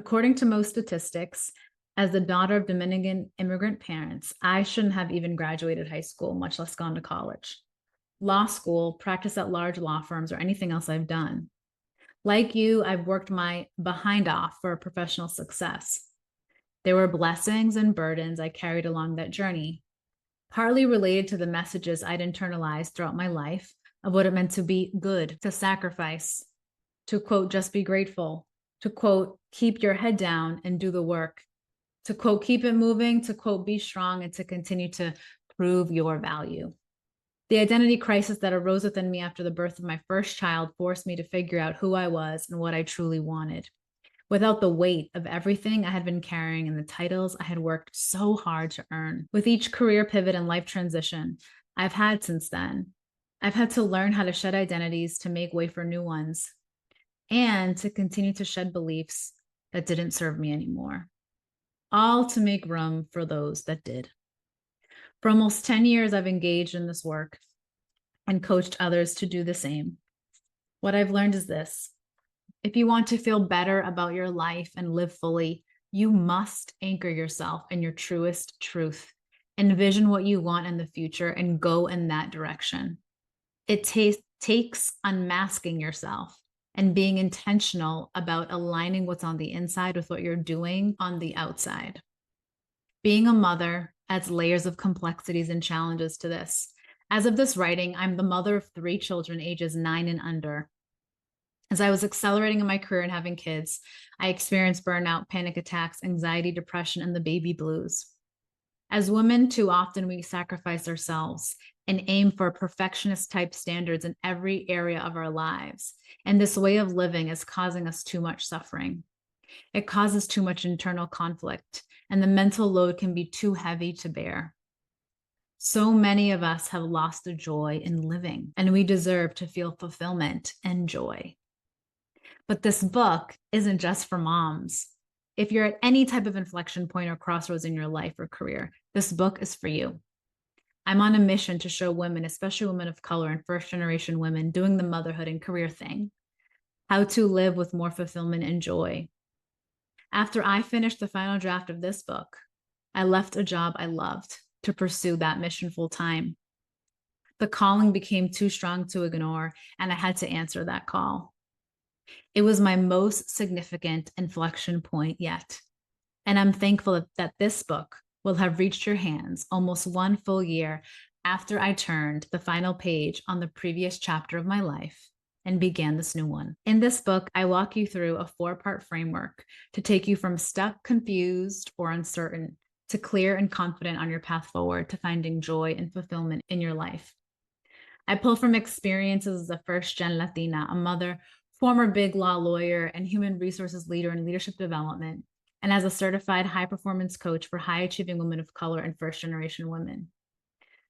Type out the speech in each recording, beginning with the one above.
According to most statistics, as the daughter of Dominican immigrant parents, I shouldn't have even graduated high school, much less gone to college, law school, practice at large law firms, or anything else I've done. Like you, I've worked my behind off for professional success. There were blessings and burdens I carried along that journey, partly related to the messages I'd internalized throughout my life of what it meant to be good, to sacrifice, to quote, just be grateful, to quote, keep your head down and do the work, to quote, keep it moving, to quote, be strong, and to continue to prove your value. The identity crisis that arose within me after the birth of my first child forced me to figure out who I was and what I truly wanted, without the weight of everything I had been carrying and the titles I had worked so hard to earn. With each career pivot and life transition I've had since then, I've had to learn how to shed identities to make way for new ones and to continue to shed beliefs that didn't serve me anymore, all to make room for those that did. For almost 10 years, I've engaged in this work and coached others to do the same. What I've learned is this: if you want to feel better about your life and live fully, you must anchor yourself in your truest truth, envision what you want in the future, and go in that direction. It takes unmasking yourself and being intentional about aligning what's on the inside with what you're doing on the outside. Being a mother adds layers of complexities and challenges to this. As of this writing, I'm the mother of 3 children, ages 9 and under. As I was accelerating in my career and having kids, I experienced burnout, panic attacks, anxiety, depression, and the baby blues. As women, too often we sacrifice ourselves and aim for perfectionist type standards in every area of our lives. And this way of living is causing us too much suffering. It causes too much internal conflict, and the mental load can be too heavy to bear. So many of us have lost the joy in living, and we deserve to feel fulfillment and joy. But this book isn't just for moms. If you're at any type of inflection point or crossroads in your life or career, this book is for you. I'm on a mission to show women, especially women of color and first-generation women doing the motherhood and career thing, how to live with more fulfillment and joy. After I finished the final draft of this book, I left a job I loved to pursue that mission full time. The calling became too strong to ignore, and I had to answer that call. It was my most significant inflection point yet, and I'm thankful that this book will have reached your hands almost 1 full year after I turned the final page on the previous chapter of my life and began this new one. In this book, I walk you through a 4-part framework to take you from stuck, confused, or uncertain to clear and confident on your path forward to finding joy and fulfillment in your life. I pull from experiences as a first-gen Latina, a mother, former big law lawyer, and human resources leader in leadership development, and as a certified high-performance coach for high-achieving women of color and first-generation women.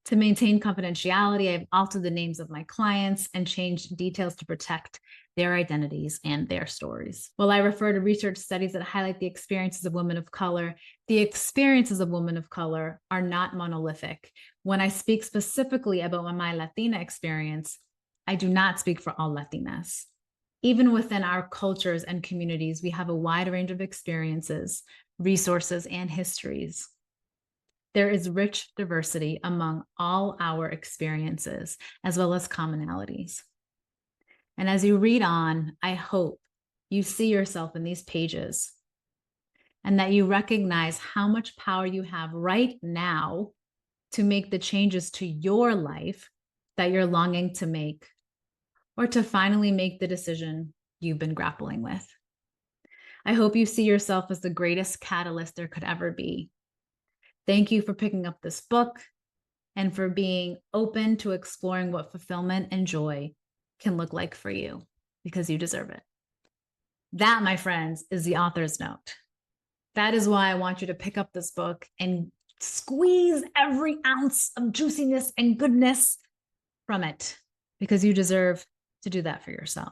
To maintain confidentiality, I've altered the names of my clients and changed details to protect their identities and their stories. While I refer to research studies that highlight the experiences of women of color, the experiences of women of color are not monolithic. When I speak specifically about my Latina experience, I do not speak for all Latinas. Even within our cultures and communities, we have a wide range of experiences, resources, and histories. There is rich diversity among all our experiences, as well as commonalities. And as you read on, I hope you see yourself in these pages and that you recognize how much power you have right now to make the changes to your life that you're longing to make, or to finally make the decision you've been grappling with. I hope you see yourself as the greatest catalyst there could ever be. Thank you for picking up this book and for being open to exploring what fulfillment and joy can look like for you, because you deserve it. That, my friends, is the author's note. That is why I want you to pick up this book and squeeze every ounce of juiciness and goodness from it, because you deserve to do that for yourself.